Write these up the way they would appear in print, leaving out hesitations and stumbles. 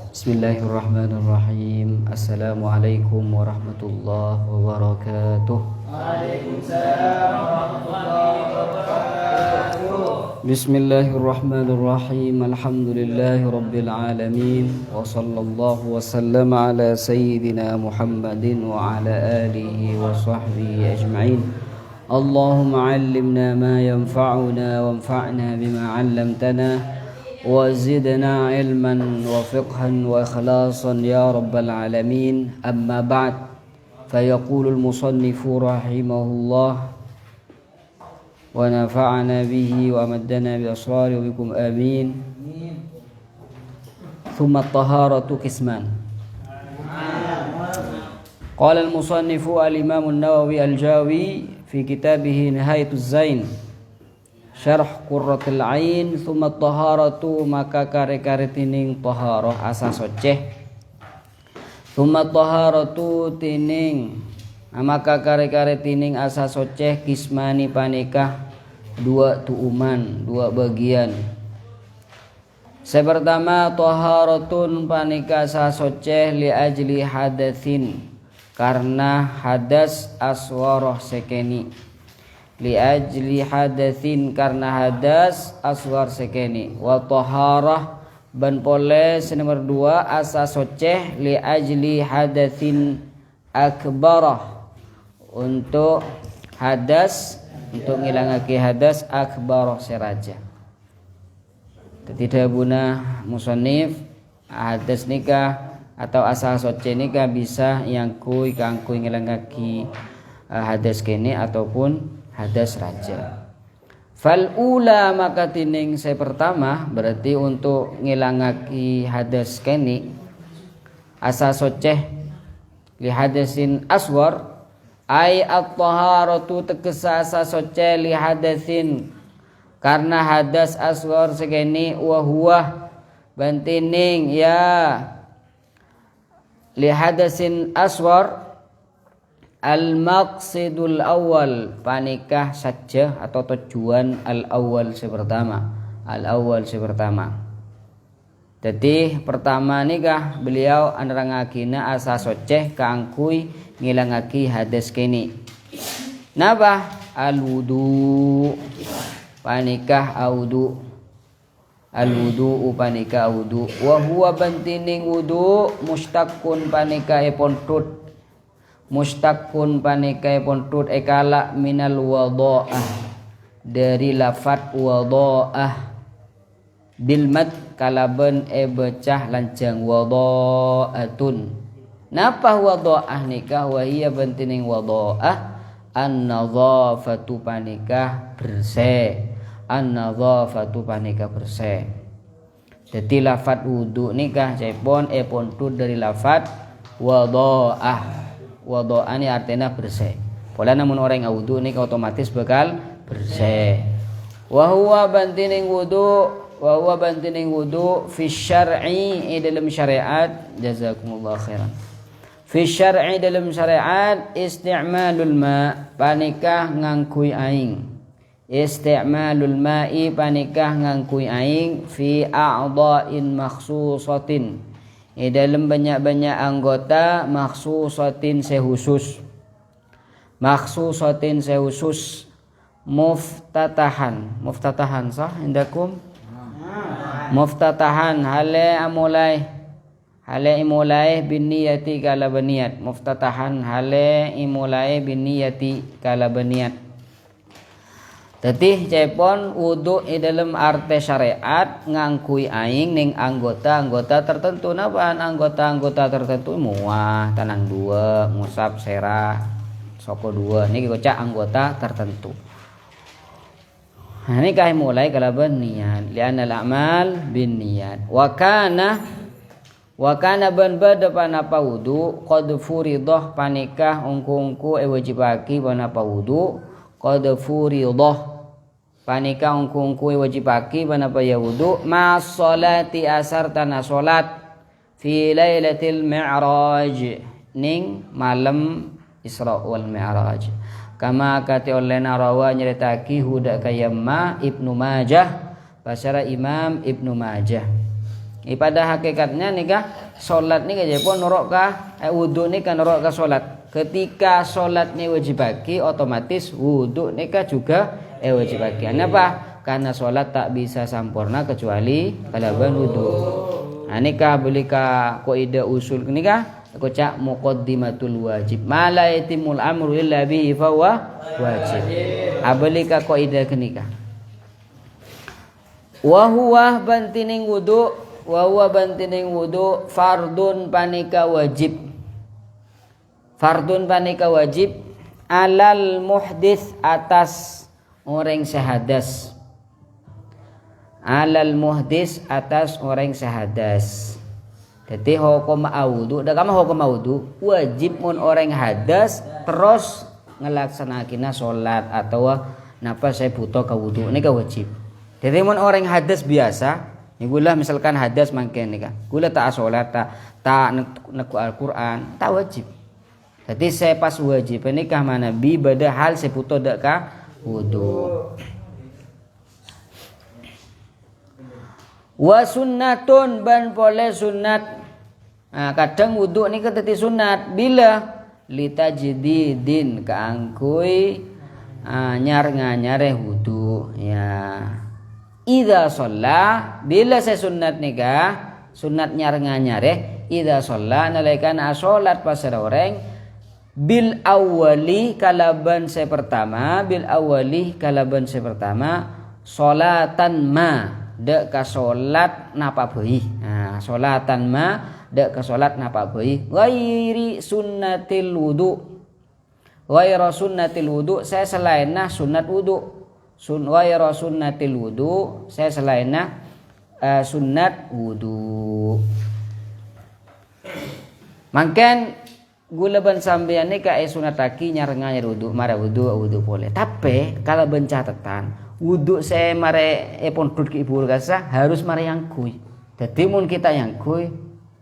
Bismillahirrahmanirrahim. Assalamualaikum warahmatullahi wabarakatuh. Waalaikumsalam warahmatullahi wabarakatuh. Bismillahirrahmanirrahim. Alhamdulillahi rabbil alamin. Wa sallallahu wa sallam ala sayyidina Muhammadin wa ala alihi wa sahbihi ajma'in. Allahumma 'allimna ma yanfa'una wanfa'na bima 'allamtana وزدنا علما وفقها وإخلاصا يا رب العالمين. أما بعد فيقول المصنف رحمه الله ونفعنا به وأمدنا بأسراره وبكم آمين. ثم الطهارة قسمان. قال المصنف الإمام النووي الجاوي في كتابه نهاية الزين Syarh Qurratul Ain. Tsumma taharatu, maka kare-kare tining taharah asa soceh. Tsumma taharatu tining, maka kare-kare tining asa soceh kismani panikah dua tuuman, dua bagian. Pertama taharatun panikah asa soceh li ajli hadatsin, karena hadas aswaroh sekeni. Li ajli hadatsin, karena hadas aswar sekeni. Wa taharah ban poles nomor 2 asa soceh li ajli hadatsin akbarah, untuk hadas, untuk ngilangake hadas akbarah seraja. Tidak guna musannif hadas nikah atau asa soceh nikah bisa yang kui kangkui ngilangake hadas kene ataupun hadas raja. Fal ula, maka tining saya pertama berarti untuk ngilangaki hadas keni asa soceh li hadasin aswar ay at-taharatu tegesa asa soceh li hadasin karena hadas aswar segeni wa huwa bantining ya li hadasin aswar al-maqsidul awal, panikah saja atau tujuan al-awal sepertama. Al-awal sepertama. Jadi pertama nikah beliau anerangakina asa soceh kaangkui ngilangaki hadas kini. Napa? Al-wudu, panikah audu. Al-wudu panikah audu. Wa huwa bantining wudu mustaqun panikah epontut. Mustaqun panikai pontut ekala minal wada'ah, dari lafat wada'ah bil mad kalaben becah lancang wada'atun. Napa wada'ah nikah wa hiya bantining wada'ah an-nadhafatu panikah bersih, an-nadhafatu panikah bersih. Jadi lafat wudu nikah cepon pontut dari lafat wada'ah. Wadoa ini artinya bersih. Pola namun orang yang wudu ini otomatis bakal bersih. Wa huwa bantining wudu fi syar'i dalam syariat. Jazakumullah khairan. Fi syar'i dalam syariat isti'malul ma, panikah ngangkui aing. Isti'malul ma'i, panikah ngangkui aing fi a'dha'in makhsusatin, dalam banyak-banyak anggota makhsusatin sehusus. Makhsusatin sehusus muftatahan. Muftatahan sah indakum? Muftatahan hale imulai bin niyati kala baniat. Muftatahan hale imulai bin niyati kala baniat. Jadi cepon wudu dalam arti syariat ngangkui aing ning anggota-anggota tertentu. Napaan anggota-anggota tertentu? Muah, tanang dua, musab, serah, soko dua. Ini kocak anggota tertentu. Nah, ini kah mulai kalaban niat. Li'anna al-a'mal bin niat. Wa kana ban depan apa wudu qad furidah panikah ungku-ungku wajibaki panapa wudu qad furidah panika ungku-ungku wajibaki panapa ya wudu ma sholati asar tanah salat fi lailatul mi'raj ning malam Isra wal Mi'raj. Kama kati oleh narawa nyeritaki huda kayamma Ibnu Majah, basara Imam Ibnu Majah. Pada hakikatnya nikah salat nika jepun nurut ka wudu nika nurut ka salat. Ketika salat ni wajibaki otomatis wudu nika juga wajibaki. Kenapa? Karena salat tak bisa sempurna kecuali kalaban wudu. Nah nikah beli ka kaidah usul nikah kocak muqaddimatul wajib. Ma la yatimul amru illa bihi fa huwa wajib. Abeli ka kaidah nikah. Wa huwa bantining wudu fardun panika wajib. Fardun panika wajib alal muhdits atas orang sehadas. Alal muhdits atas orang sehadas. Jadi hukum wudu, da kama hukum wudu wajib mun orang hadas terus ngelaksanakeun salat atau napa saya butuh ka wudu nika wajib. Jadi mun orang hadas biasa gula misalkan hadas mangken nika. Gula tak salat tak neku Al-Qur'an, tak wajib. Jadi saya pas wajib nikah mana bi bada hal saya puto dak ka wudu. Wa sunnatun ban pole sunat. Nah, kadang wudu nika teti sunat bila litajdidin kaangkui nyar-nyare wudu ya. Idza shalla bila saya sunat nikah sunat nyar-nyare idza shalla nalaikan salat pas orang bil awali kalaban saya pertama salatan ma dek ka salat napa beui. Nah salatan ma dek ka salat napa beui ghairi sunnatil wudu. Ghaira sunnatil wudu saya selainna sunat wudu. Ghaira sunnatil wudu saya selainna sunat wudu. Mangken gula ban sampeyan nika sunataki nyar-nyar wudu mara wudu boleh. Tapi kalau bencatatan wudu saya mare pon ki ibu kasa harus mare yang kui. Dadi mun kita yang kui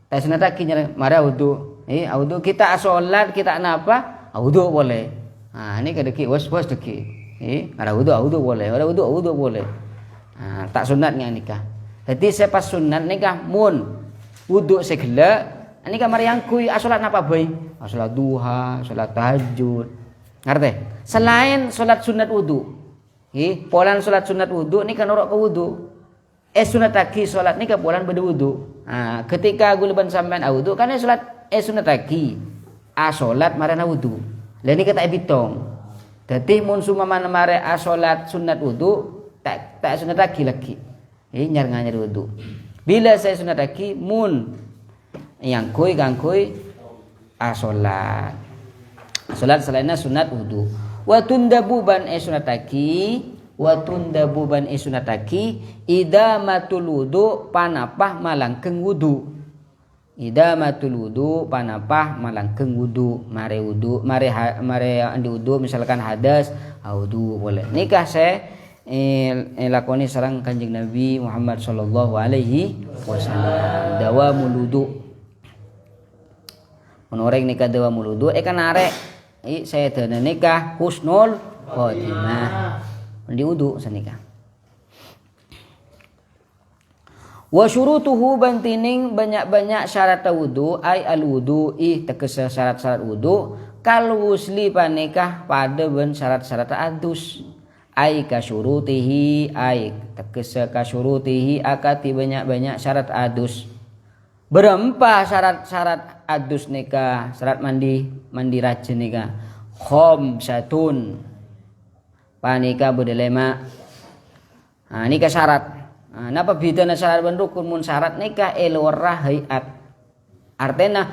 ta sunataki nyar mara wudu. Wudu kita salat kita napa? Wudu boleh. Nah ini kadeki was deki. Ada wudu boleh, ada wudu boleh. Nah, tak sunatnya nikah. Jadi saya pas sunat nikah mun wudu segala nikah mari yang kui salat napa bae? Salat duha, salat tahajud. Ngerti? Selain salat sunat wudu. Polan salat sunat wudu nikah norok ke wudu. Sunat lagi salat nikah polan beda wudu. Nah, ketika gulaban sampean wudu kan salat sunat lagi. Salat marana wudu. Lah nikah tak bitong. Dadi mun sumamana mare salat sunat wudu tak sunat lagi. Nyar-nyar wudu. Bila saya sunat lagi mun yang kui salat. Salat selainnya sunat wudu. Wa tundabu ban sunat lagi idamatul wudu panapah malangkeung wudu. Idamatul wudu panapah malangkeung wudu mare andi wudu misalkan hadas wudu boleh. Nikah saya lakoni sareng Kanjeng Nabi Muhammad sallallahu alaihi wasallam dawamul wudu. Mun orang nikah dawamul wudu kan arek saya dana nikah husnul khotimah. Di wudu sanikah. Wa syurutuhu bantining banyak-banyak syarat wudu ai al wudu'i tegese syarat-syarat wudu kal wusli panikah pada ben syarat-syarat adus ai ka syurutihi ai tegese ka syurutihi akati banyak-banyak syarat adus. Berempa syarat-syarat adus nikah, syarat mandi rajin nikah. Khamsatun panika bedelema. Nah nikah syarat. Nah, napa bidana syarat ban rukun mun syarat nikah elwarah hayat. Artinya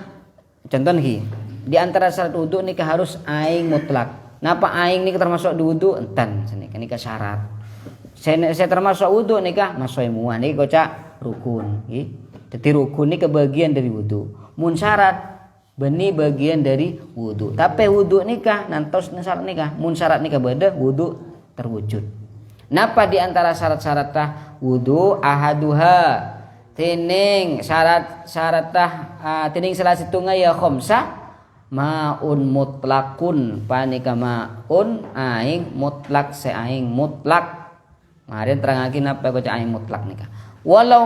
contoh nih di antara syarat wudu nikah harus aing mutlak. Napa aing nikah termasuk di wudu enten nikah syarat. Saya termasuk wudu nikah masuk semua nih kocak rukun. Jadi rukun ini kebagian dari wudu. Mun syarat beni bagian dari wudu. Tapi wudu nikah nantos syarat nikah. Mun syarat nikah beda wudu terwujud. Napa di antara syarat-syarat tah wudu ahaduha tining syarat tah tining salah situngna ya khamsah maun mutlakun panika maun aing mutlak aing mutlak. Kemarin terangakin apa baca aing mutlak nikah. Walau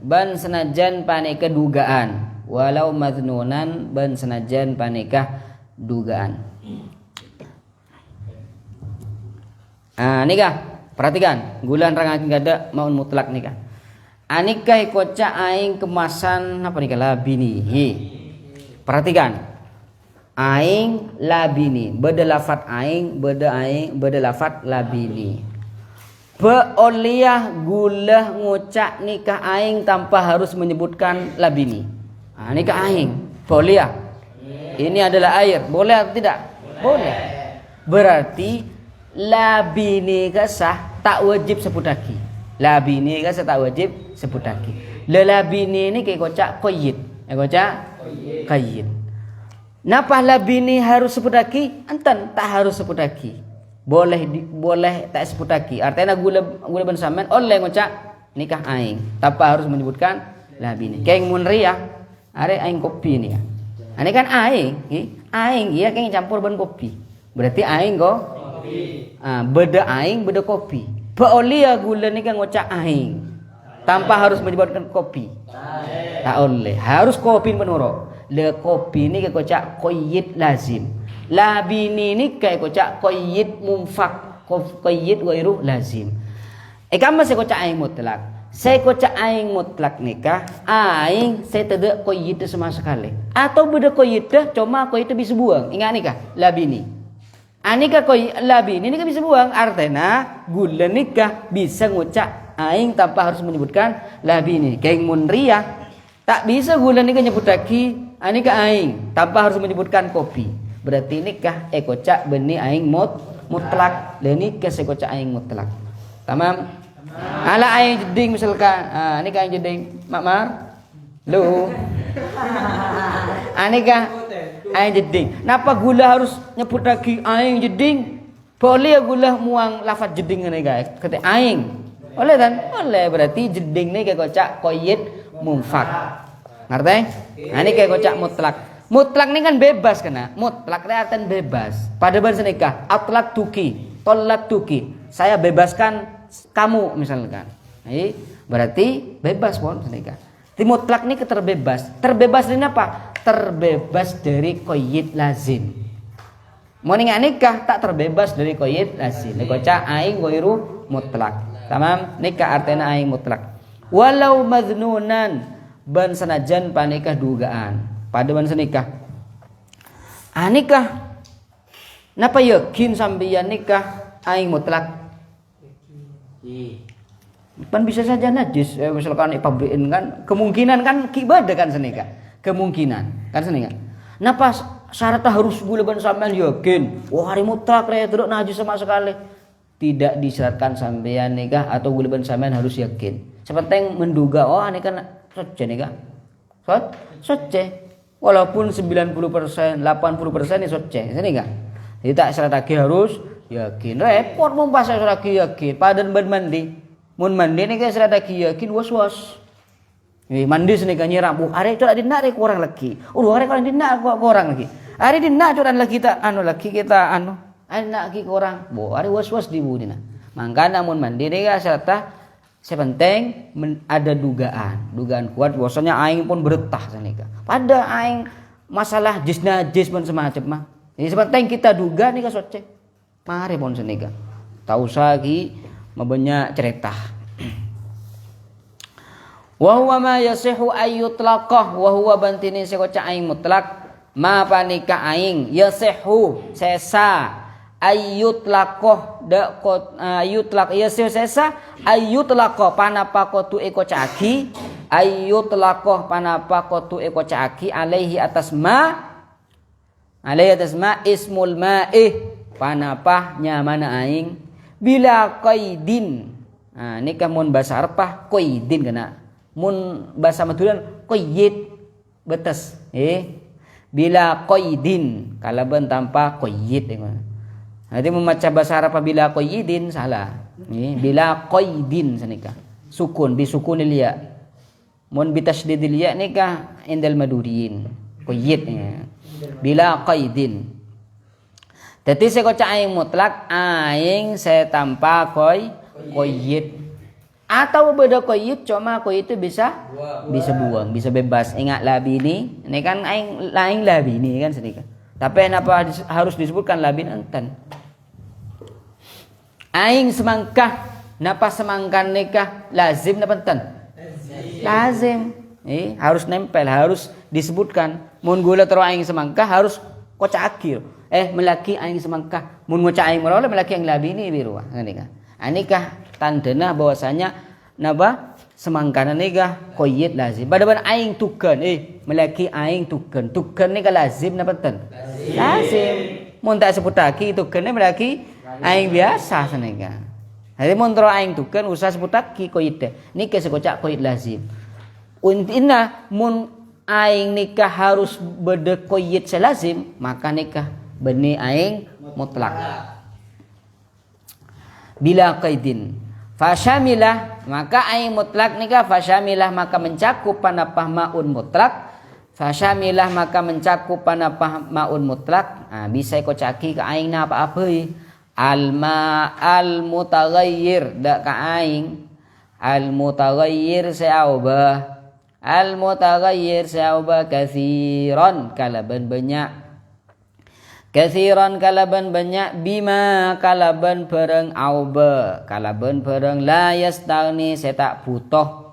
ban senajan paneka dugaan. Walau madnunan ban senajan paneka dugaan. Nikah perhatikan gulan rangakin gada maun mutlak nikah. Anikah koca aing kemasan apa nikah labini. Perhatikan. Aing labini, beda lafat aing, beda lafat labini. Beoliah gula ngucak nikah aing tanpa harus menyebutkan labini. Nikah aing, beoliah. Ini adalah air, boleh atau tidak? Boleh. Berarti labini kasah tak wajib sebut lagi. Labini kasah tak wajib sebut lagi. Labini ini kayak kocak qayyid. Kocak qayyid. Napa labini harus sebut lagi? Antan tak harus sebut lagi. Boleh tak sebut lagi. Artinya gula ben sampean oleh ngocak nikah aing tanpa harus menyebutkan labini. Kayak munriyah, are aing kopi nih ya. Ini kan aing iya kayak campur ben kopi. Berarti aing kok beda aing beda kopi. Paolia gula nih kan ngocak aing tanpa harus menyebutkan kopi. Tak oleh, harus kopi menurut. Le kopi ini kayak kocak qayyid lazim. Labini ini kayak kocak qayyid mumfak, qayyid ghairu lazim. Kama saya kocak aing mutlak. Saya kocak aing mutlak nikah, aing saya tidak qayyid sama sekali. Atau beda qayyid cuma qayyid bisa buang. Ingat nikah labini. Anika qayyid labini ini kan bisa buang. Artinya gula nikah bisa ngocak aing tanpa harus menyebutkan labini. Kayak munriyah tak bisa gula nikah nyebut lagi anika aing tanpa harus menyebutkan kopi. Berarti nikah kocak benih aing mutlak. Dan nikah sekocak aing mutlak. Tamam. Ala aing jeding misalkan. Nikah aing jeding. Makmar. Lu. Nikah aing jeding. Napa gula harus nyebut lagi aing jeding? Boleh gula muang lafaz jeding ini guys. Kata aing. Boleh kan? Boleh. Berarti jeding ni kayak kocak qayyid mumfak. Ngerti? Ini kayak kocak mutlak. Mutlak ini kan bebas kena. Mutlak ini artinya bebas. Pada bahasa nikah, atlak tuki, tolak tuki. Saya bebaskan kamu misalkan. Berarti bebas pun nikah. Di mutlak ini keterbebas. Terbebas dari apa? Terbebas dari qayyid lazim. Mau nikah tak terbebas dari qayyid lazim. Ini kocak aing ghairu mutlak. Tamam? Nikah artinya aing mutlak. Walau madnunan ban senajan panikah dugaan. Pada ban senikah. Nikah. Napa yakin sampeyan nikah aing mutlak? Pan bisa saja najis. Misalkan pabrikin kan kemungkinan kan kibada kan senikah. Kemungkinan kan senikah. Napa syaratnya harus gula ban sampeyan yakin? Wah hari mutlak tidak najis sama sekali. Tidak disyaratkan sampeyan nikah atau gula ban sampeyan harus yakin. Seperti yang menduga, ini kan soce nih kak. Soce. Walaupun 90%, 80% ini soce. Ini kak. Jadi tak syarat lagi harus yakin. Repot mau pas syarat lagi yakin. Padan ban mandi. Mun mandi nih kan syarat lagi yakin was-was. Mandi sini kan nyerap. Are itu ada nak kurang lagi. Are kalau dinak kurang lagi. Are dinak curan lagi kita Are nak lagi kurang. Are was-was di budina. Mangkana mun mandi nih kan syarat sepenting ada dugaan kuat bahwasanya aing pun beretah sanika. Pada aing masalah jis najis pun semacam mah. Ini sepenting kita duga nih soce. Mari pun sanika. Tahu sagi mabanyak cerita. Wa huwa ma yasihu ayyutlaqah wa huwa bantini sekoca aing mutlak ma panika aing yasihu sesa ayyutlaqah ayyutlaq sesa ayyutlaqah panapa kotu eko caki ayyutlaqah panapa kotu eko caki alaihi atas ma ismul ma'ih panapa nyamana aing bila qaidin. Nikah mun bahasa Arab qaidin kena mun bahasa Maduran qayyid betes bila qaidin kalaban tanpa qayyid. Nanti membaca bahasa Arab bila qayyidin salah. Bila qaydin senikah. Sukun bisukunil ya. Mun bitasydidil ya nikah indal maduriyin. Qayyid. Bila qaydin. Jadi saya kocak aing mutlak aing saya tanpa qayyid. Atau beda qayyid cuma qayyid itu bisa buang, bisa bebas. Ingatlah bini, ini kan aing lah bini kan sedikit. Tapi kenapa harus disebutkan labin enten? Aing semangkah, napa semangkan nikah lazim napa enten? Lazim. Harus nempel, harus disebutkan. Mun gula terus aing semangkah harus kocak akhir. Melaki aing semangkah. Mun ngocak aing merolah melaki aing labini biru. Nikah. Anikah tandana bahwasanya napa semangkana nikah qayyid lazim. Badaban aing tukan melaki aing tukan. Tukan nikah lazim napa enten? Lazim. Mun tak sebut lagi tukan melaki aing biasa senika. Jadi mun terus aing tukan usah sebut lagi qayyid. Nikah sekocak qayyid lazim. Inna mun aing nikah harus beda qayyid selazim, maka nikah beni aing mutlak. Bila qaidin fasyamilah, maka aing mutlak nikah fasyamilah maka mencakup panapah maun mutlak. Fasyamilah maka mencakup panapah maun mutlak. Bisa kocaki ka aing na apa-apa alma al mutaghayyir dak ka aing al mutaghayyir sa'ubah. Al-mutaghayyir sa'uba kathiran kalaban banyak. Kathiran kalaban banyak bima kalaban bareng auba. Kalaban bareng la yastagni saya tak butuh.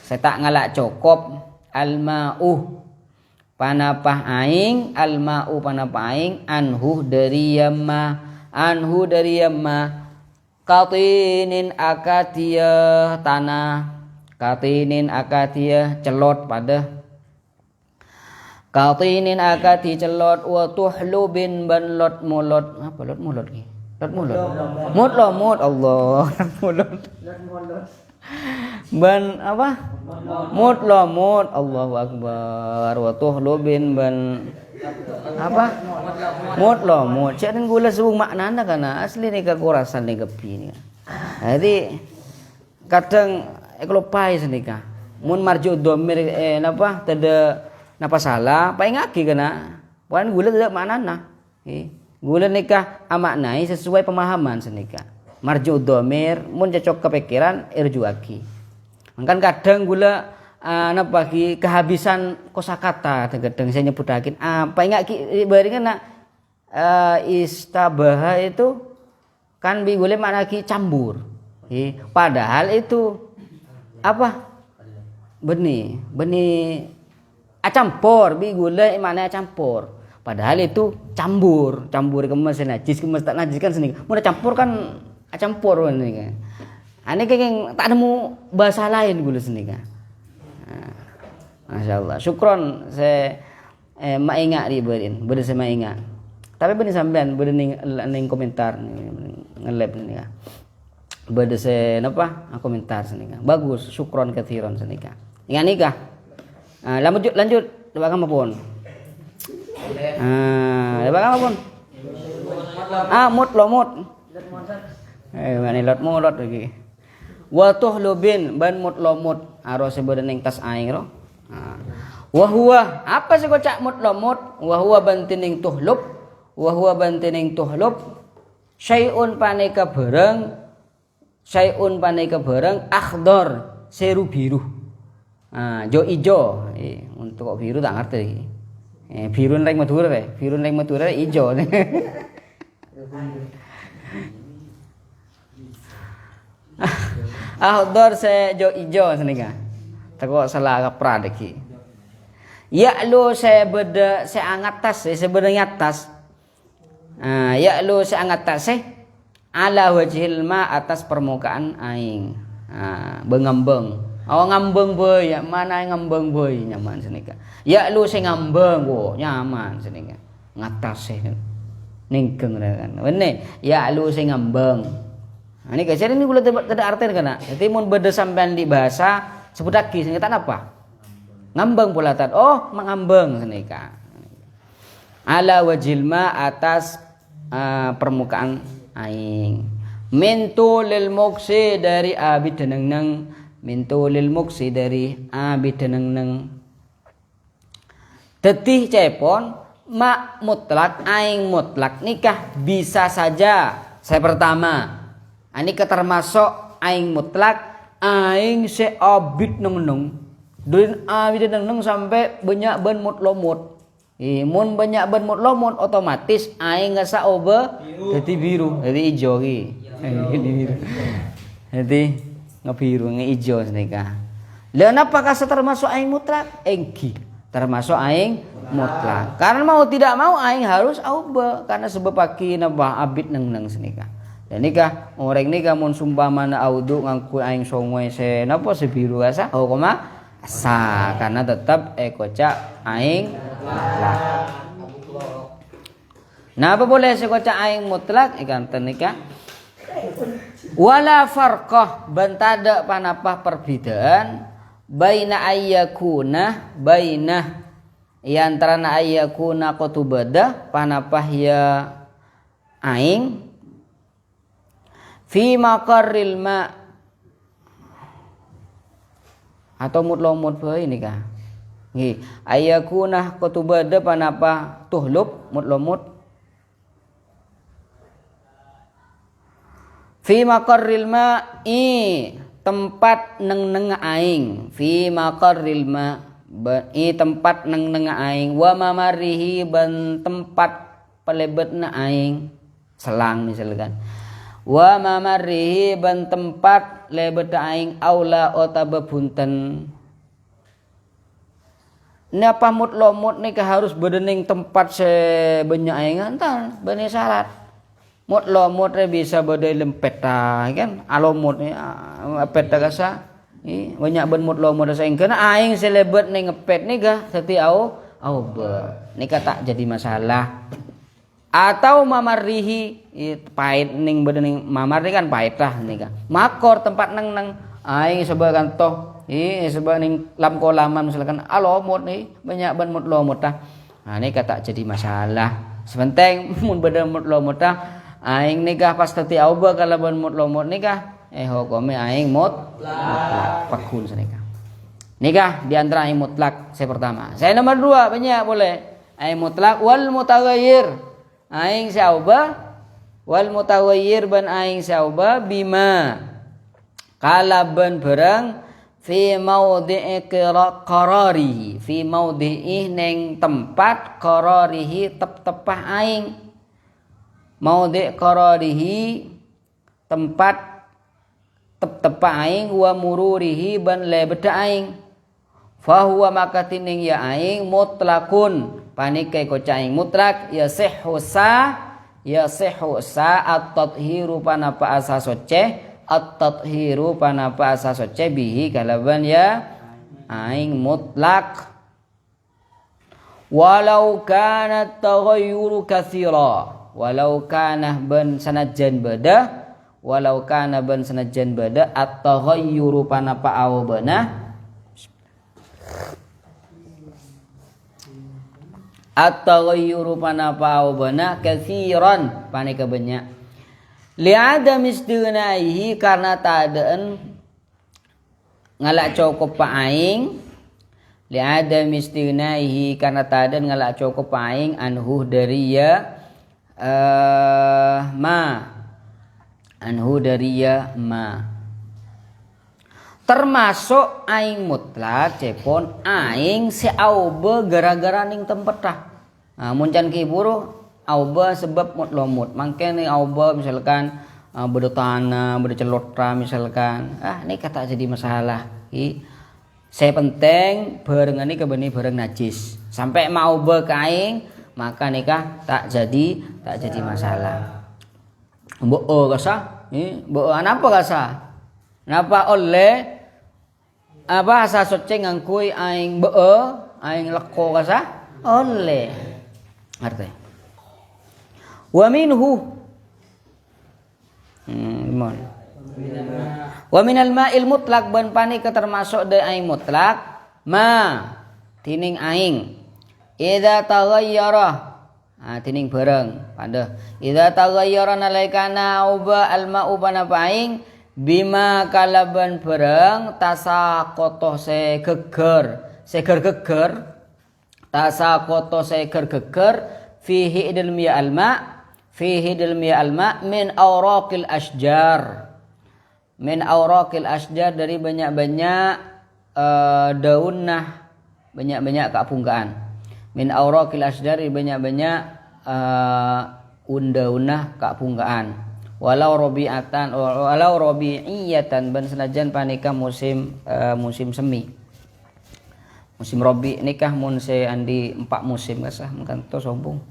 Saya tak ngalak cukup. Al-ma'uh panapah aing. Al-ma'uh panapah aing. Anhu dari yamma. Anhu dari yamma. Katinin akatiyah tanah. Katinin akatiyah celot pada. Katinin akati celot wa tuhlubin ban lot mulot. Apa lot mulot ni? Lot mulot. Mut lo mut Allah. Lot mulot. Ban apa? Mut lo mut Allahu akbar. Wa tuhlubin ban apa? Mut lo mut. Cak dan gula sebung maknana kana asli ni kekurasan ni kepi ni. Jadi kadang kelopai senika. Mun marju domir napa tada napa salah, paling ngaki kena. Wan gula tidak maknana. Gula nikah amaknai sesuai pemahaman senika. Marju domir mun cocok kepikiran irjuaki. Mangkan kadang gula napa ki kehabisan kosakata kadang saya nyebutakin paling ngaki baringan nak istabaha itu kan bi gula makna ki cambur. Padahal itu apa benih acampur bi gula mana campur padahal itu campur kemas najis kemas tak najis kan sini mau campur kan acampur ini kan ane kayak tak nemu bahasa lain gula sini kan Masya Allah syukron saya maingat di berin beda saya maingat tapi benih sampean beda ning komentar nge-lab ini kan beda saya napa komentar senika bagus syukron kathiron senika ingat nikah lanjut lebak apa pun lebak apa pun mut lo mut mana lot mulot lagi wa tuhlubin ban mut lo mut arose beda ning tas aing ro wa huwa apa sih kocak mut lo mut wa huwa bantining tuhlub wa huwa bantining tuhlub syai'un paneka bareng syai'un paneka bareng akhdar seru biru. Jo ijo. Untuk kok biru tak ngerti. Biru ning Madura biru ning Madura ijo. Akhdar se jo ijo senika. Teko salah kaprad iki. Ya lu saya beda saya angat tas saya beda ngatas. Ya lu saya angat tas ala wajhil ma atas permukaan aing. Bengambeng. Ngambeng boy, ya mana ngambeng boy nyaman senika. Ya lu saya ngambeng wo nyaman senika. Ngatas ningkeng kan. Bener. Ya lu saya ngambeng. Ini guys, ini gula tidak artian kana. Jadi mun beda sampean di bahasa sebut lagi senika apa? Ngambeng pula tat. Oh, mengambeng senika. Ala wajhil ma atas permukaan aing mintu lil muksi dari abi deneng mintu lil muksi dari abi deneng tetih cepon mak mutlak aing mutlak nikah bisa saja saya pertama ini termasuk aing mutlak aing seabit neng Durin abid neng sampai banyak ban mut lomot. Mun banyak ban mut lomot otomatis aing ngasa oba jadi biru, jadi hijau ki. Jadi ngebiru ngeijo senika. Lah apakah termasuk aing mutlak? Engki, termasuk aing mutlak. Karena mau tidak mau aing harus auba karena sebab paki nabah abid neng senika. Dan nikah orang nikah mun sumpamana audu ngangku aing songoe se napa sebiru asa koma asa karena tetap koca aing mutlak. Nah apa boleh sekoca aing mutlak ikan nikah wala farqah bantada panapah perbedaan baina ayyakuna baina antara ayyakuna qatubada panapah ya aing fi maqarril ma atau mutlomut bae nikah nggih ayyakuna qatubada panapah tuhlub mutlomut fi maqarril ma'i tempat neng aing fi maqarril ma'i tempat neng aing wa mamarihi ban tempat pelebetna aing selang misalkan wa mamarihi ban tempat lebet aing aula otaba bunten napa mutlomut nikah harus bedening tempat sebanyak aing antar bani syarat mutlomut bisa badai lempet kan alomut peta kasa banyak ban mutlomut saing kana aing selebet ning ngepet nikah seti au be nikah tak jadi masalah atau mamarihi pahit ning bedening mamar kan pahit lah nikah makor tempat neng aing sebakan toh sebab ning lam kolaman misalkan alomut banyak ban mutlomut nah nikah tak jadi masalah sepenting mun bedening mutlomut aing nikah pas teti auba kalau ban mutlomot nikah hukome aing mutlak pakun senikah nikah di antara aing mutlak saya pertama saya nomor 2 banyak boleh aing mutlak wal mutaghayyir aing sauba wal mutaghayyir ban aing sauba bima kalaban barang fi maudhi'i qararihi fi maudhi'i ning tempat qararihi tep-tepah aing maudhi' qararihi tempat tep-tepa aing wa mururihi ban lebeda aing fa huwa maka tining ya aing mutlakun panikai koca aing mutlak ya sihhu sa at-tathiru panapa asa soce at-tathiru panapa asa soce bihi kalaban ya aing mutlak walau kana taghayyuru katsira walau kana ban sanajan bada walau kana ban sanajan bada at-taghayyuru panapa awbana at-taghayyuru panapa awbana katsiran panika banyak li'adam istighnaihi karena taadaan ngalak cukup pa aing li'adam istighnaihi karena taadaan ngalak cukup pa aing anhu dari ya anhu dari ya ma termasuk aing mutlak cepon aing seauba gara-gara ning tempat muncan kiburu auba sebab mutlomut mangkene auba misalkan beda tanah beda celotra misalkan ini kata jadi masalah saya penting bareng ini kebeni bareng najis sampai mau be kaing maka nikah tak jadi masalah. Mbok kasa, mbok anapa kasa? Napa oleh apa asa soceng ngangkui aing aing leko kasa? Oleh. Arti. Wa minhu wa minal ma'il mutlak ban pani termasuk de aing mutlak ma tining aing idza taghayyara tining bareng pada idza taghayyara nalaikana uba alma'u panapaing bima kalaban bareng tasaqoto segeger tasaqoto segeger fihi ilmi alma min awraqil asjar min auraqil asjar dari banyak-banyak daunah banyak-banyak kapungkaan. Min auraqil asjar dari banyak-banyak undaunah kapungkaan. Walau robi'iyatan ban senajan panika musim semi. Musim robi nikah mun se andi 4 musim kasah mungkin to sombong.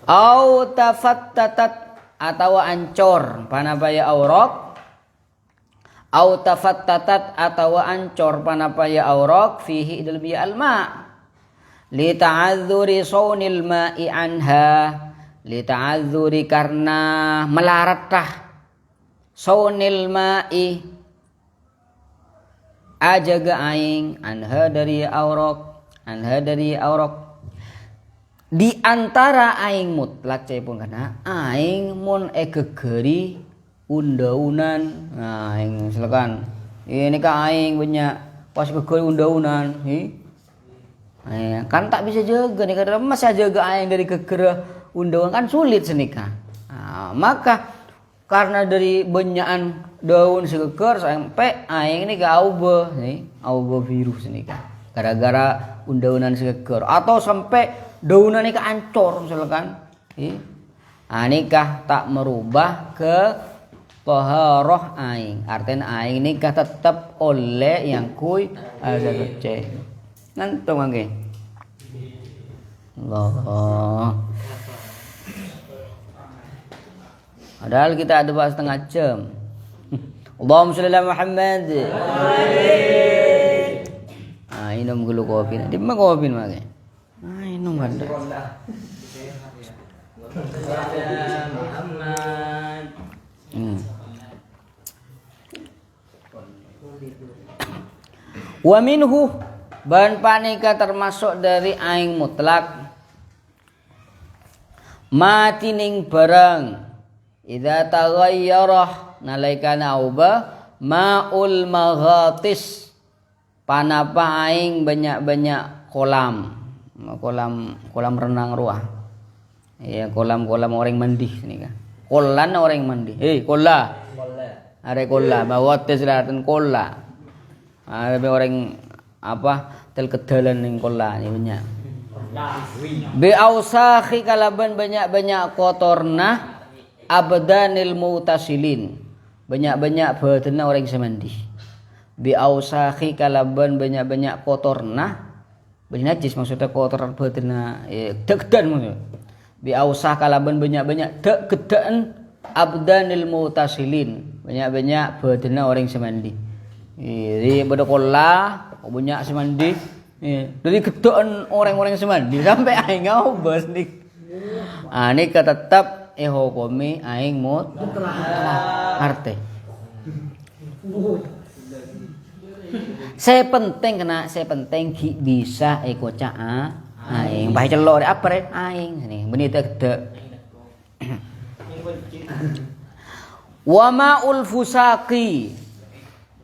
Au tafattatat atau ancor panapaya auraq. Au tafattatat atau ancor panapaya auraq fihi dalam alma. Li ta'adzuri saunil ma'i anha. Li ta'adzuri karena melaratah saunil ma'i ajaga aing anha dari auraq di antara aing mutlak cepung kana aing mun gegeri undaunan aing silakan ini ka aing banyak pas gegeri undaunan kan tak bisa jaga nih karena masa jaga aing dari gegeri undaunan kan sulit senika maka karena dari banyakan daun segeger sampai aing ini ke auba virus ini kan gara-gara undaunan segeger atau sampai daunan ini ke ancor misalkan nikah tak merubah ke taharah aing artinya aing nikah tetap oleh yang kui ada receh ngantung mangke Allah. Padahal kita ada bahas setengah jam. Allahumma sholli ala Muhammad. Inum gulu kopi. Di mana kopi mage? Inum ada. Muhammad. Wa minhu ban panika termasuk dari aing mutlak matining barang idza taghayyarah nalaikana auba maul maghatis panapa aing banyak-banyak kolam renang ruah ya kolam orang mandi sini kan kolan orang mandi kola are kola bawates latan kola ada orang tel kedalan ning kola ni banyak bi ausakhi kalaban banyak-banyak kotorna abdanil mutasilin banyak-banyak badanna orang semandi bi ausakhi kalaban banyak-banyak kotorna najis maksudnya kotor badanna degdan maksudnya bi ausah kalaban banyak-banyak degdan abdanil mutasilin banyak-banyak badanna orang semandi jadi pada kola banyak semandi dari gedaan orang-orang semandi sampai aing ngobos nih ini tetap hukumi aing arte saya penting bisa koca aing bae celor apa re aing ini benita gede wa ma'ul fusaqi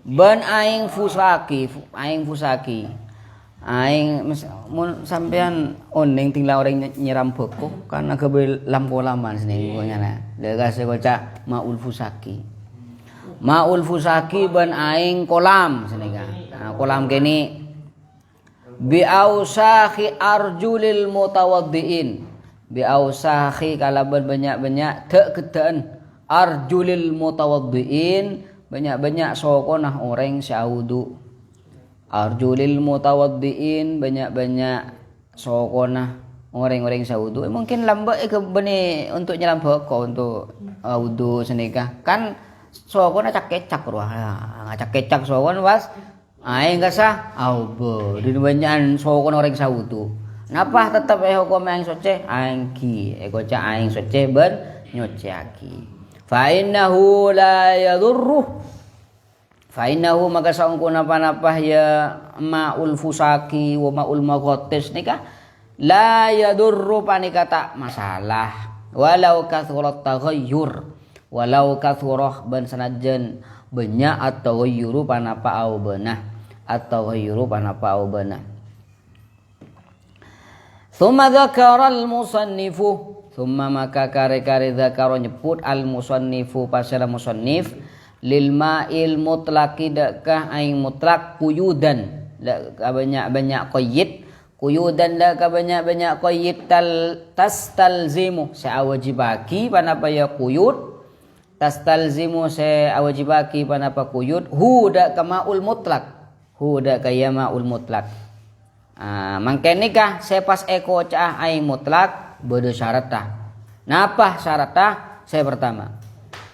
ban aing fusaqi aing mun sampean oning tinggal orang nyiram beko karena kebelam kolaman sini pokoknya degas kocak maul fusaki ban aing kolam sini kan kolam kene bi ausakhi arjulil mutawaddiin bi ausakhi kalaban banyak-banyak gedaan arjulil mutawaddiin banyak-banyak sokonah orang syaudu arjulil mutawaddiin banyak-banyak sokonah orang-orang saudu mungkin lambat beni untuk nyelam beko untuk wudu senikah kan sokona cak-kecak ruah cak-kecak sokon was aing gasa aubo di banyakan sokon orang saudu napa tetap hukum aing soce aing ki koca aing soce ben nyocaki fa innahu la yadurruh Fainahu maka saungkun apa-apa ya maul fusaki wa maul maghatis nikah la yadurru panika tak masalah walau kathurat taghayyur walau kathurah ban sanajan banyak atau taghayyuru panapa au beunah atau taghayyuru panapa au beunah. Tsumma dzakara al-musannifu Summa maka kare-kare dzakaro nyebut al musannifu pasal musannif lil ma'il mutlaqi dakah aing mutlak quyudan banyak qayyid quyudan dakah banyak qayyid tastalzimu sa'awajibaki panapa ya quyud tastalzimu sa'awajibaki panapa quyud hu dakah ma'ul mutlak hu dakah ya ma'ul mutlak mangkene kah sepas eko cah aing mutlak beda syarat tah. Napa syarat tah? Saya pertama.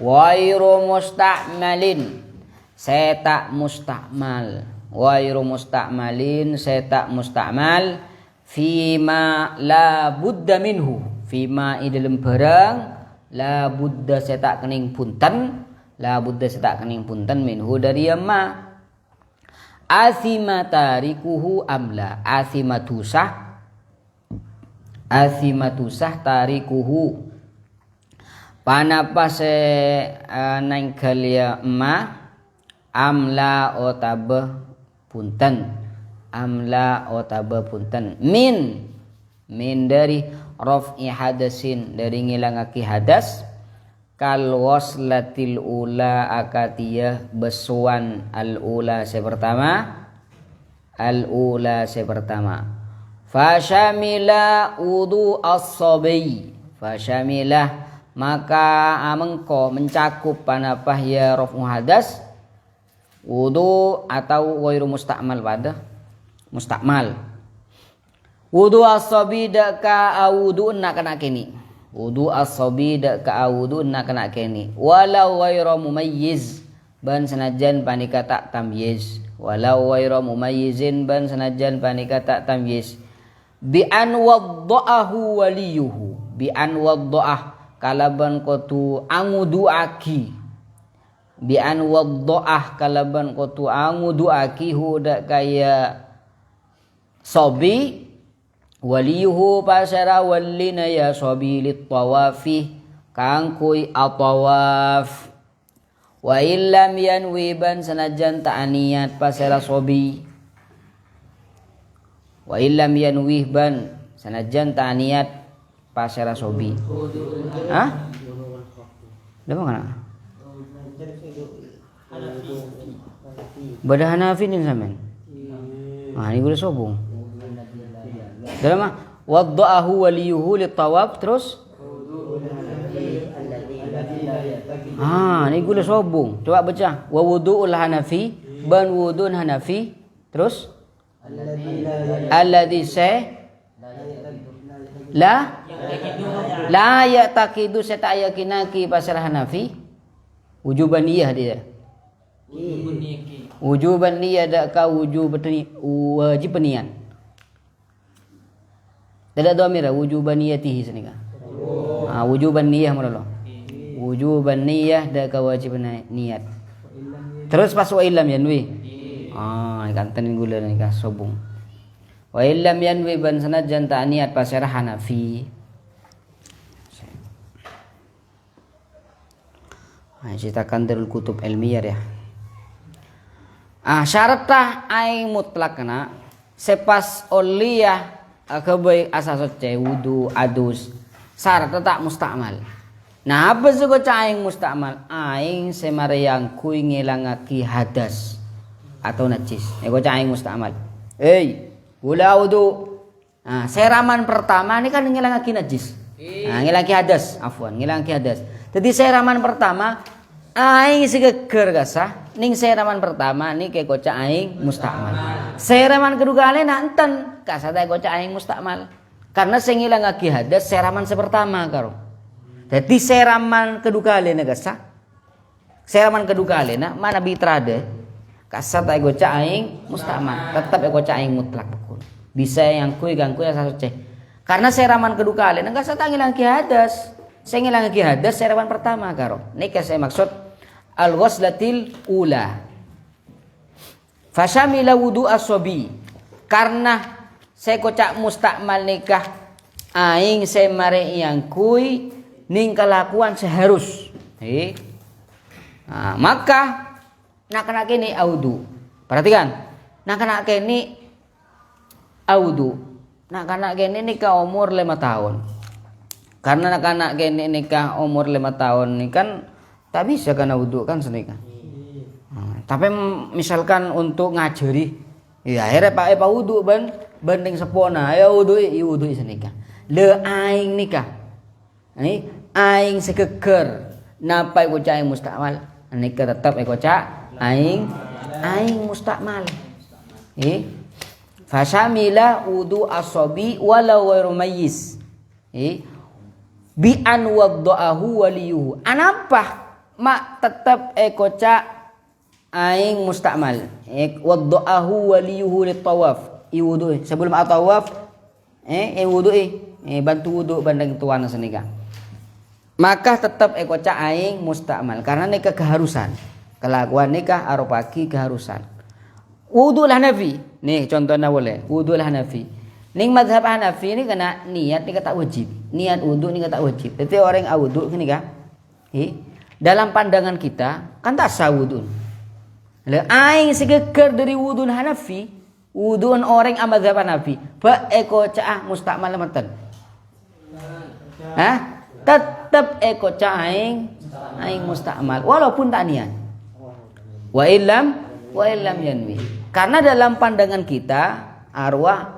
Wairu musta'malin. Saya tak mustakmal. Wairu mustakmalin. Saya tak mustakmal. Fima la budda minhu. Fima idalem barang. La budda saya tak kening punten. La budda saya tak kening punten minhu dari ma. Athima tarikuhu amla. Athimatusah. Athimatusah tarikuhu panapa se nangkalia ma amla otabe punten amla otabe punten min dari raf'i hadasin dari ngilangaki hadas kal waslatil ula akatiyah besuan al ula sepertama Fasyamila wudu as-sabi fasyamilah maka mengko mencakup panapah ya raf'u hadas wudu atau ghairu mustakmal pada mustakmal wudu as-sabi dak ka wudu nak kena kini wudu as-sabi dak ka wudu nak kena kini walau ghairu mumayyiz ban sanajan panika tak tamyiz walau ghairu mumayyizin ban sanajan panika tak tamyiz bi an wadda'ahu waliyuhu bi an wadda'ah kalaban kotu anguduaki bi an wadda'ah kalaban kotu anguduaki huda kaya sobi waliyuhu pasara wallina ya sobi lit tawafi kangkui atawaf wa illam yanwi ban sanajan ta'aniyat pasara sobi wa illam yanwih ban sanajan ta'niyat pasara sobi. Hah? Dapat kana? Bada Hanafi nih sampean. Ini gue sobong. Dalam mah wadda'ahu waliyuhu litawaf terus ini gue sobong. Coba baca wa wudu'ul Hanafi ban wudun Hanafi terus alladhi la ya'taqidu saya tak yakinaki pasal Hanafi wujuban niyah dia wujuban niyah dak ka wajib niat tidak dhamira wujuban niyatihi senika wujuban niyah maralo wujuban niyah dak ka wajib niat terus pas wa illam yanwi kanten gula nikah sobung. Wa illam yanwi ban sanajan ta'niyat pasara Hanafi. Ceritakan darul kutub ilmiah ya. Syarat tah aing mutlak kena sepas oliyah kebaik asasot wudu adus syarat tak mustakmal. Nah apa suka aing mustakmal aing semarayang kui ngilangaki hadas atau najis. Ego aing mustakmal. Gula wudu. Seraman pertama ini kan ngilangaki najis. Ngilangaki hadas, afwan, ngilangaki hadas. Jadi seraman pertama aing sigeger gasah ning seraman pertama ni ke goca aing mustakmal. Seraman kedua kali nanten kasada goca aing mustakmal. Karena sing ngilangaki hadas seraman sepertama karo. Jadi seraman kedua kali na gasah. Seraman kedua kali na mana bitrade kasat ego ca aing mustakmal tetap ego ca aing mutlak betul bisa yang kui gangkui asa ceh karena seraman kedua kali enggak saya tangilang ki hadas saya ngilang ki hadas seraman pertama karo nikah saya maksud al ghuslatil ula fasyamila wudu as-sabi karena saya kocak mustakmal nikah aing saya mare yang kui ning kelakuan seharus maka nak kini audu. Perhatikan. Nak kini audu. Nak kini nikah umur 5 tahun. Karena anak-anak kene nikah umur 5 tahun ini kan tak bisa kena wudhu kan senikah. Tapi misalkan untuk ngajari, ya akhirnya pak wudhu banding sepona, ya wudhu senikah. Le aing nikah, ini aing segeger, napa iko cai mustakmal, nikah tetap iko cak aing mustakmal. Fasyamila wudhu asobi walau warumayis. Bi an wadda'ahu waliyuhu. Anapa mak tetap ekoca aing mustakmal. Wadda'ahu waliyuhu litawaf. Iwudu sebelum atawaf wudu bantu wudu banding tuan senika. Maka tetap ekoca aing mustakmal karena nikah keharusan. Kelakuan nikah arupaki keharusan. Wudu lah Hanafi. Nih contohnya boleh. Wudu lah Hanafi. Ning mazhab Hanafi ini kena niat ni tak wajib. Niat wudu ni tak wajib. Jadi orang yang wudu ni kah? Dalam pandangan kita kan tak sah wudu. Le aing segeger dari wudu Hanafi, wudu orang mazhab Hanafi. Ba eko cah mustakmal matan. Tetap eko cah aing mustakmal walaupun tak niat. Wa illam yanwi. Karena dalam pandangan kita arwah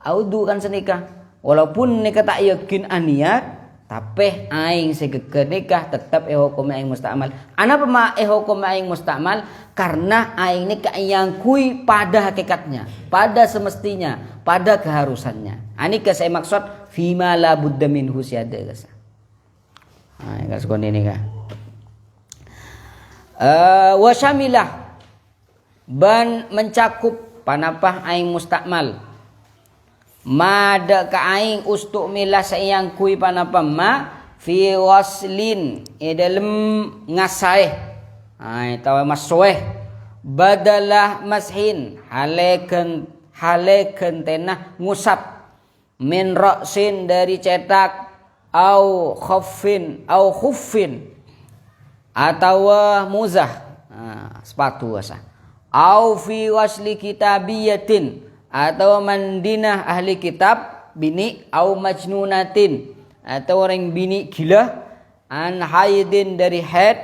audu kan senikah walaupun nikah tak yakin aniat tapi aing segeger nikah tetap hukum aing mustakmal. Anapa ma hukum aing mustakmal? Karena aing nikah yang kui pada hakikatnya, pada semestinya, pada keharusannya. Ani ke saya maksud fima la budda minhu siada kasa. Enggak sekon ini kah. Wa syamilah ban mencakup panapah aing mustakmal. Mada ka aing ustuk milah sayang kui panapa ma fi waslin dalam ngasai tawa masweh badalah mashin haleken tenah ngusap min ra'sin dari cetak au khuffin atau muzah sepatu asa au fi wasli kitabiyatin atau mandinah ahli kitab bini au majnunatin atau orang bini gila an haidin dari haid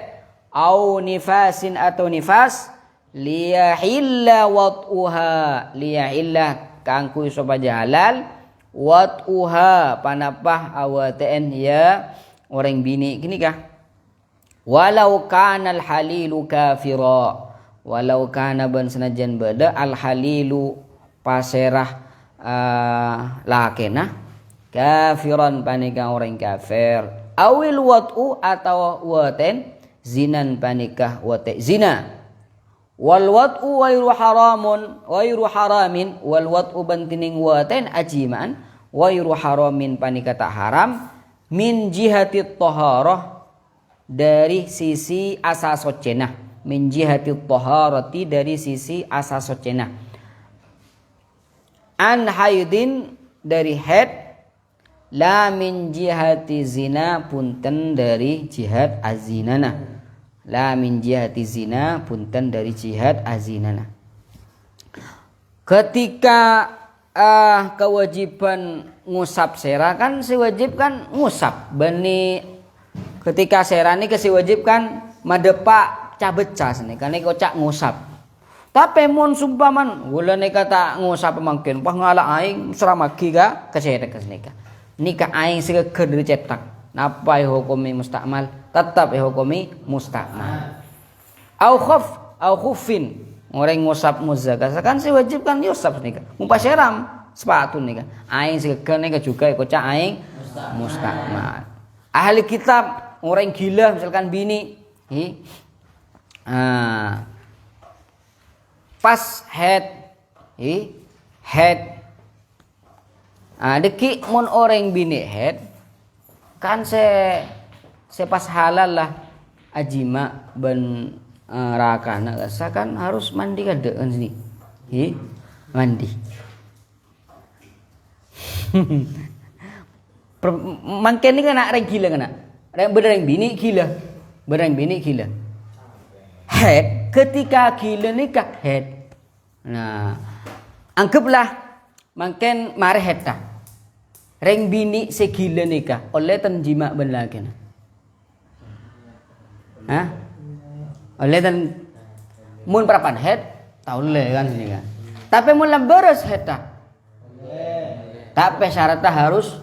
au nifasin atau nifas liyahilla wat'uha liyahilla kangku sopaja halal wat'uha panapah awaten ya orang bini gini kah walau kana al halilu kafira walau kana ban senajan beda al halilu paserah lakena kafiran panika orang kafir awil wat'u atau waten zinan panikah wate zina wal wat'u wairu haramin wal wat'u bantining waten ajiman wairu haramin panika tak haram min jihati taharah dari sisi asasocena min jihati taharati dari sisi asasocena an haidin dari haid la min jihati zina punten dari jihad azinana la min jihati zina punten dari jihad azinana. Ketika kewajiban ngusap sera kan siwajib kan ngusap bani ketika sera ni kesiwajib kan madepak cabeca sini kan ni kocak ngusap. Tapi mun sumpaman gula nika tak ngusap pemangkin pah ngala aing seramagi ka kesedek kesnika nika aing segeger dari cetak napa hukumi mustakmal tetap hukumi mustakmal au khufin orang ngusap muzakasa kan si wajib kan yusap nika umpas seram sepatu nika aing segeger nika juga kocak aing mustakmal. Ahli kitab orang gila misalkan bini pas head deki mun orang bini head kan se pas halal lah ajima ben rakana kasa kan harus mandi kada kan sini mandi mangken ni kana reng gila kana bereng bini gila head ketika gila nikah head nah anggaplah mungkin mari head Reng bini segila nikah oleh tan jima ben laki. Hah? Oleh tan mun parapan head tahu le kan sini kan. Tapi mun beres head tak. Tapi syaratnya harus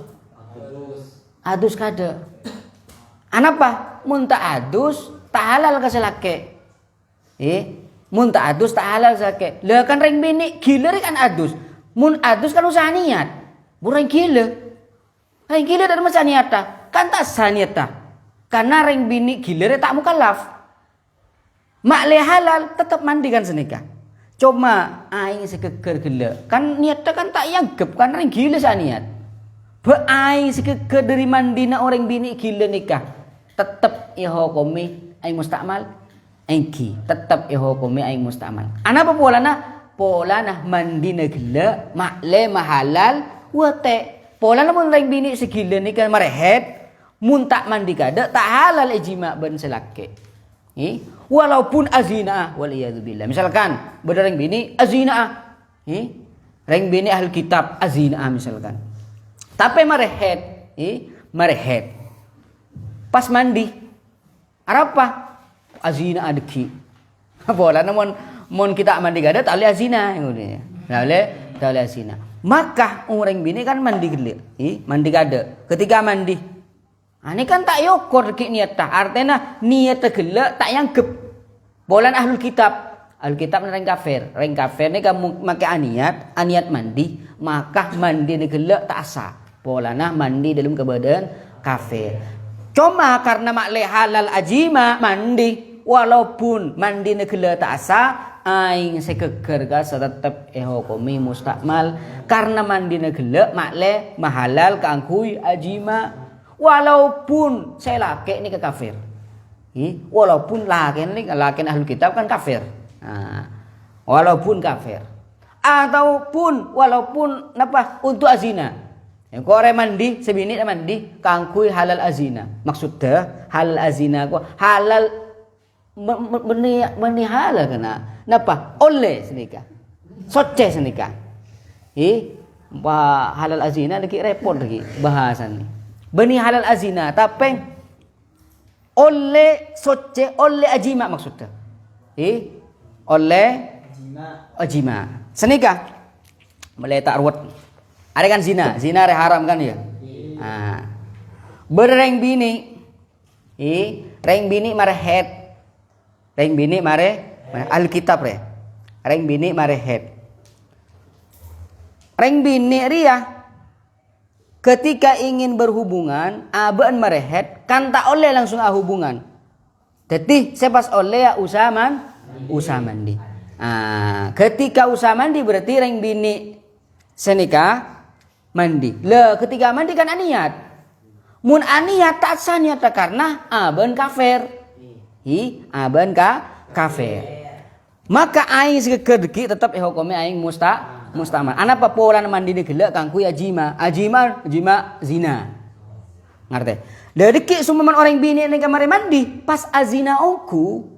adus kada. Anapa? Mun tak adus tak halal ka laki. Mun tak adus tak halal laki. Lah kan reng bini gila kan adus. Mun adus kan usah niat. Burang gila. Reng gila dari masa niat ta. Kan tak sah niat ta. Karena reng bini gila tak mukallaf. Mak le halal tetap mandi kan senika. Cuma aing sekeker gila. Kan niatnya kan tak yanggep kan reng gila sah niat. Ba aing sekeker dari mandina orang bini gila nikah. Tetap ihokumi aing mustakmal. Engki tetap ihokumi aing mustakmal. Anapa polana? Polana mandina gila mak le mahalal wate. Polana mun reng bini segila nikah marehet. Mun tak mandi kada tak halal ijma ben selake. Walaupun azina waliyadzubillah. Misalkan bener reng bini azina. Reng bini ahli kitab azina misalkan. Tapi marehet, marehet. Pas mandi apa? Azina adeki. Bola namun mun kita mandi kada tak boleh azina ngene. Tak boleh azina. Maka orang bini kan mandi gede. Mandi kada. Ketika mandi ini kan tak yokor ki niat ta. Artinya niat tegela tak yanggep. Bolan ahlul kitab. Ahlul kitab reng kafir. Reng kafir ni kamu make aniat mandi, maka mandi negela tak sah. Polana mandi dalam keadaan kafir. Cuma karena makle halal ajima mandi walaupun mandi negela tak sah, aing sekeger gas tetap hukumi mustakmal karena mandi negela makle mahalal kangkui ajima. Walaupun saya laki ini ke kafir, walaupun laki ahlul kitab kan kafir, walaupun kafir, ataupun walaupun apa untuk azina, kore mandi sebini mandi kangkui halal azina, maksudnya halal azina ko halal meni halal kena, napa oleh senika, soce senika, halal azina lagi repot lagi bahasan ni. Beni halal azina tapi oleh soce oleh ajima maksudnya oleh ajima senika meletak ruwet ada kan zina re haram kan ya bereng bini reng bini marehet reng bini mare alkitab re reng bini marehet reng bini ria ketika ingin berhubungan, abaan merehet, kan tak oleh langsung hubungan. Jadi sepas oleh ya usah mandi. Ketika usah mandi berarti reng bini senika mandi. Le ketika mandi kan aniat. Mun aniat tak sah niat karena abaan kafir. Abaan kafir. Maka aing sekedeki tetap hukumnya aing mustamal. Anapa pola mandi ni gelak kangku ajima zina. Ngerti? Dari ki sumaman orang bini ni kamar mandi pas azina ongku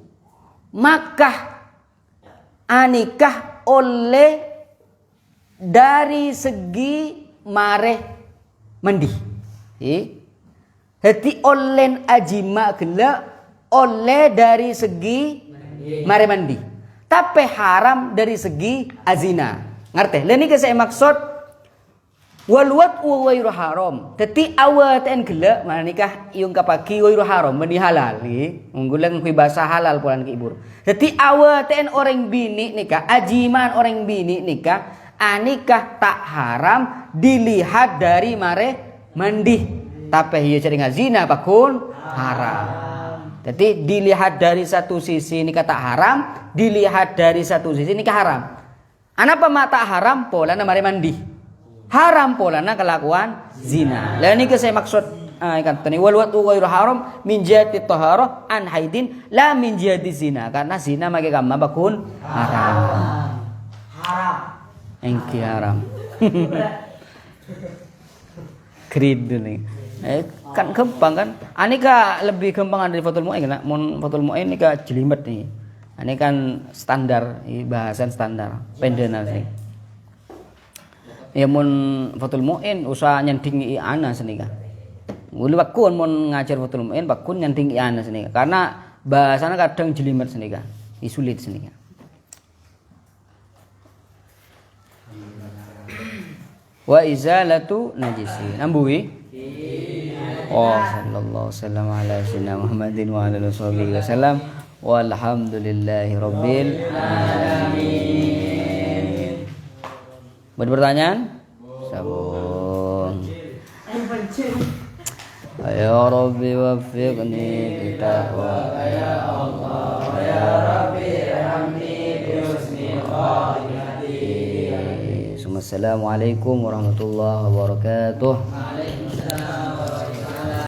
maka anikah oleh dari segi mare mandi. Hati olen ajima gelak oleh dari segi mare mandi. Tapi haram dari segi azina. Ngerti? Leni ke saya maksud walwat wairu haram. Teti awaten gela manikah yung kapaki wairu haram meni halal unggulang kui bahasa halal pulan ke ibu. Teti awaten orang bini nikah ajiman orang bini nikah anikah tak haram dilihat dari mare mandi. Tapi hiyo cari ngazina pakun haram. Jadi dilihat dari satu sisi nikah tak haram, dilihat dari satu sisi nikah haram. Anapa mata haram pola na mari mandi. Haram pola na kelakuan zina. Lah niki saya maksud kan tani wal watu ghairu haram min jihati taharah an haidin la min jihati zina. Karena zina make kamma bakun haram. Haram. Engki haram. Krid nih. Kan gampang kan? Anika lebih gampang dari Fathul Mu'in kan? Mon Fathul Mu'in ini kan jelimet nih. Ini kan standar, bahasan standar, pendenal sih. Ya mun Fathul Muin usah nyanding i'ana senika. Muli bakun mun ngajar Fathul Muin bakun nyanding i'ana senika. Karena bahasana kadang jelimet senika. Sulit senika. Wa izalatu najisi. Nambuhi? Oh sallallahu wasallam ala sayyidina Muhammadin wa ala alihi wasallam. Walhamdulillahi rabbil alamin. Ada pertanyaan? Sabun. Ya Rabbi waffiqni bitaqwa ya Allah ya Rabbi hamni bi husni khatimati. Assalamualaikum warahmatullahi wabarakatuh.